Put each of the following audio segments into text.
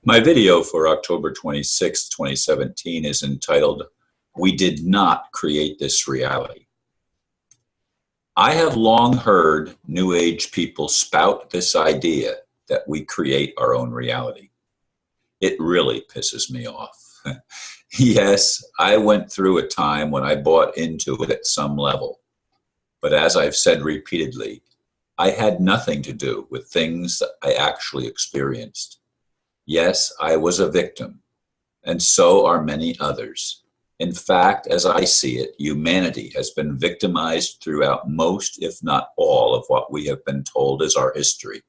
My video for October 26, 2017 is entitled, "We Did Not Create This Reality." I have long heard New Age people spout this idea that we create our own reality. It really pisses me off. Yes, I went through a time when I bought into it at some level. But as I've said repeatedly, I had nothing to do with things that I actually experienced. Yes, I was a victim, and so are many others. In fact, as I see it, humanity has been victimized throughout most, if not all, of what we have been told is our history.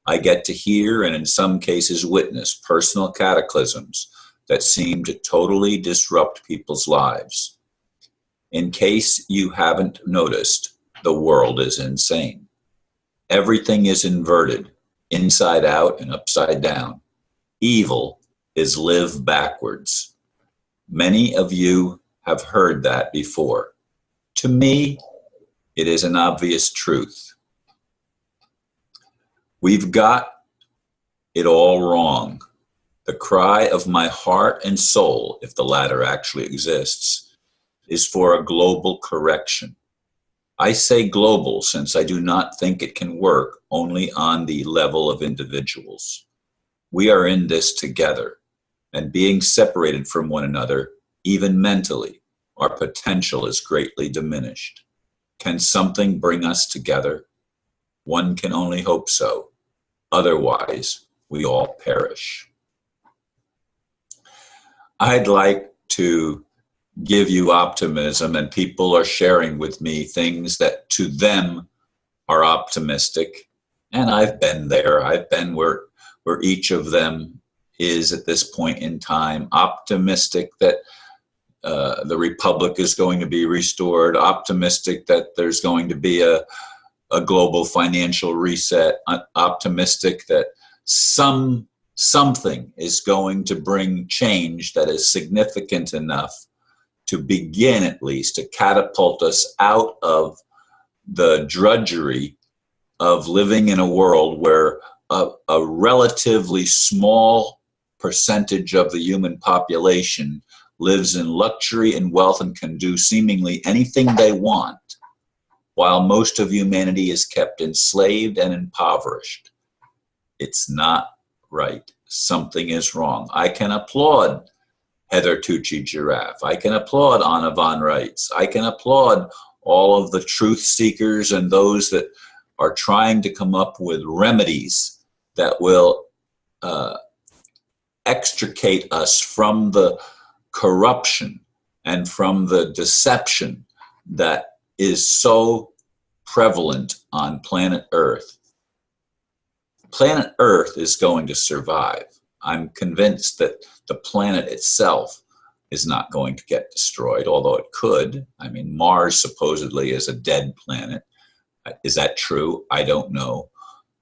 I get to hear and in some cases witness personal cataclysms that seem to totally disrupt people's lives. In case you haven't noticed, the world is insane. Everything is inverted, inside out and upside down. Evil is live backwards. Many of you have heard that before. To me, it is an obvious truth. We've got it all wrong. The cry of my heart and soul, if the latter actually exists, is for a global correction. I say global since I do not think it can work only on the level of individuals. We are in this together, and being separated from one another, even mentally, our potential is greatly diminished. Can something bring us together? One can only hope so. Otherwise, we all perish. I'd like to give you optimism, and people are sharing with me things that to them are optimistic. And I've been there. I've been where each of them is at this point in time, optimistic that the republic is going to be restored, optimistic that there's going to be a global financial reset, optimistic that something is going to bring change that is significant enough to begin at least to catapult us out of the drudgery of living in a world where a relatively small percentage of the human population lives in luxury and wealth and can do seemingly anything they want, while most of humanity is kept enslaved and impoverished. It's not right. Something is wrong. I can applaud Heather Tucci-Jaraf. I can applaud Anna von Reitz. I can applaud all of the truth seekers and those that are trying to come up with remedies that will extricate us from the corruption and from the deception that is so prevalent on planet Earth. Planet Earth is going to survive. I'm convinced that the planet itself is not going to get destroyed, although it could. I mean, Mars supposedly is a dead planet. Is that true? I don't know.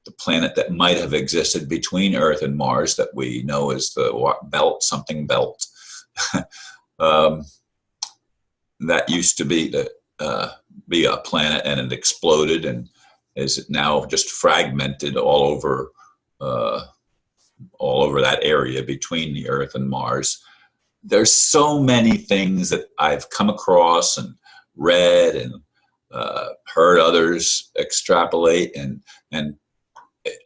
The planet that might have existed between Earth and Mars that we know is the belt, something belt. That used to be a planet, and it exploded and is now just fragmented all over that area between the Earth and Mars. There's so many things that I've come across and read and heard others extrapolate and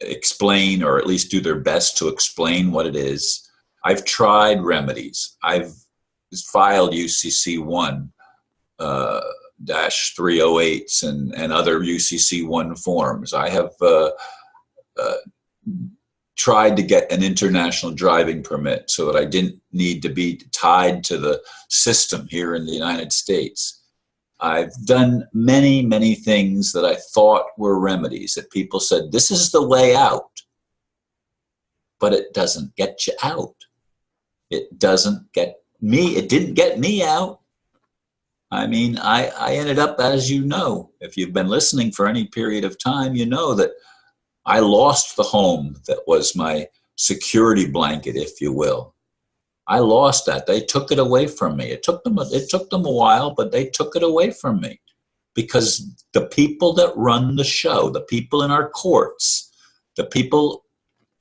explain, or at least do their best to explain what it is. I've tried remedies. I've filed UCC 1-308s and other UCC 1 forms. I have tried to get an international driving permit so that I didn't need to be tied to the system here in the United States. I've done many, many things that I thought were remedies that people said, this is the way out. But it doesn't get you out. It doesn't get me. It didn't get me out. I mean, I ended up, as you know, if you've been listening for any period of time, you know that I lost the home that was my security blanket, if you will. I lost that. They took it away from me. It took them a while, but they took it away from me because the people that run the show, the people in our courts, the people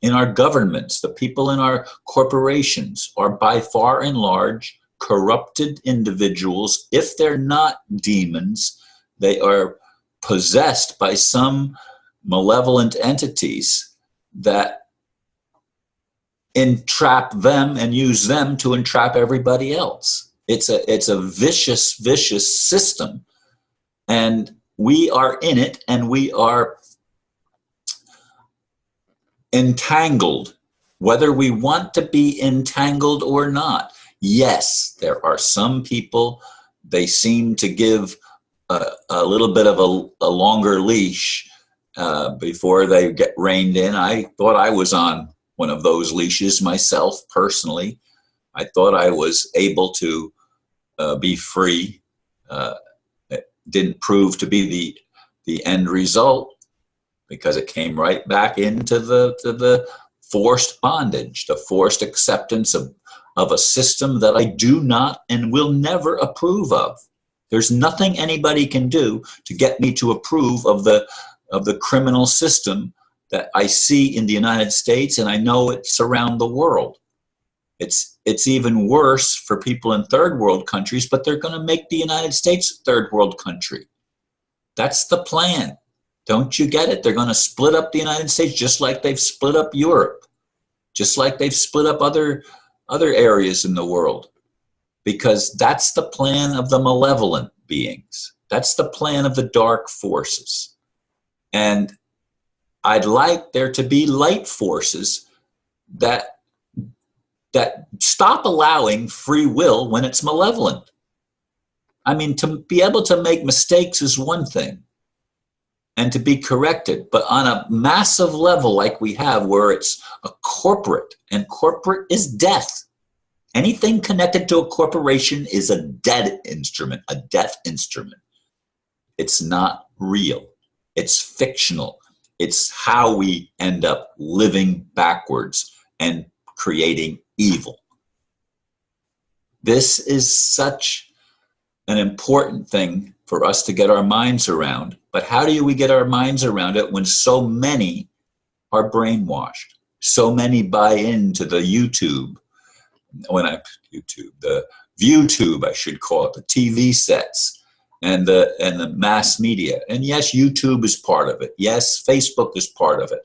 in our governments, the people in our corporations are by far and large corrupted individuals. If they're not demons, they are possessed by some malevolent entities that entrap them and use them to entrap everybody else. It's a vicious, vicious system. And we are in it, and we are entangled, whether we want to be entangled or not. Yes, there are some people, they seem to give a little bit of a longer leash before they get reined in. I thought I was on one of those leashes myself, personally. I thought I was able to be free. It didn't prove to be the end result, because it came right back into the forced bondage, the forced acceptance of a system that I do not and will never approve of. There's nothing anybody can do to get me to approve of the criminal system that I see in the United States, and I know it's around the world. It's even worse for people in third world countries, but they're going to make the United States a third world country. That's the plan. Don't you get it? They're going to split up the United States just like they've split up Europe, just like they've split up other areas in the world, because that's the plan of the malevolent beings. That's the plan of the dark forces. And I'd like there to be light forces that stop allowing free will when it's malevolent. I mean, to be able to make mistakes is one thing, and to be corrected, but on a massive level like we have, where it's a corporate, and corporate is death. Anything connected to a corporation is a dead instrument, a death instrument. It's not real. It's fictional. It's how we end up living backwards and creating evil. This is such an important thing for us to get our minds around. But how do we get our minds around it when so many are brainwashed? So many buy into the the ViewTube, I should call it, the TV sets and the mass media. And yes, YouTube is part of it. Yes, Facebook is part of it.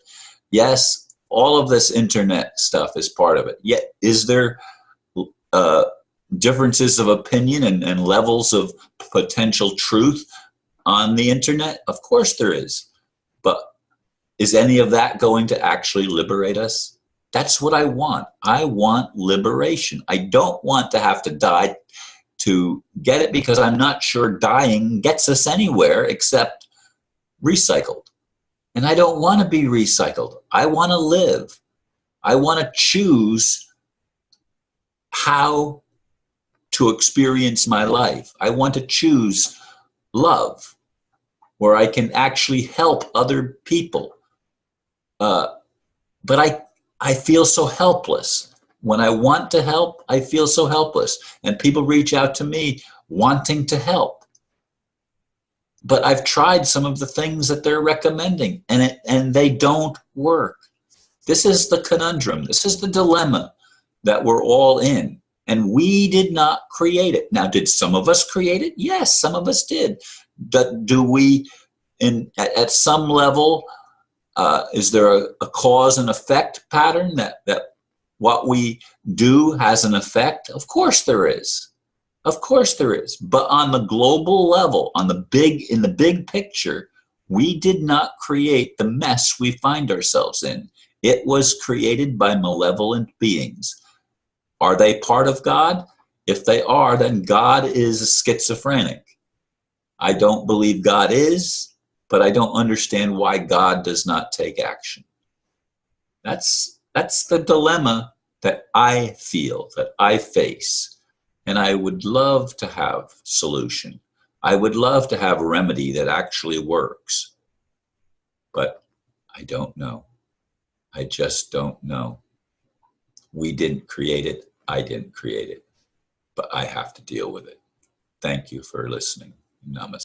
Yes, all of this internet stuff is part of it. Yet, is there differences of opinion and levels of potential truth on the internet? Of course there is. But is any of that going to actually liberate us? That's what I want. I want liberation. I don't want to have to die to get it, because I'm not sure dying gets us anywhere except recycled. And I don't want to be recycled. I want to live. I want to choose how to experience my life. I want to choose love, where I can actually help other people. But I feel so helpless. When I want to help, I feel so helpless. And people reach out to me wanting to help. But I've tried some of the things that they're recommending, and they don't work. This is the conundrum. This is the dilemma that we're all in. And we did not create it. Now, did some of us create it? Yes, some of us did. Do we, at some level, is there a cause and effect pattern that what we do has an effect? Of course there is. Of course there is. But on the global level, in the big picture, we did not create the mess we find ourselves in. It was created by malevolent beings. Are they part of God? If they are, then God is schizophrenic. I don't believe God is, but I don't understand why God does not take action. That's the dilemma that I feel, that I face. And I would love to have solution. I would love to have a remedy that actually works. But I don't know. I just don't know. We didn't create it. I didn't create it. But I have to deal with it. Thank you for listening. Namaste.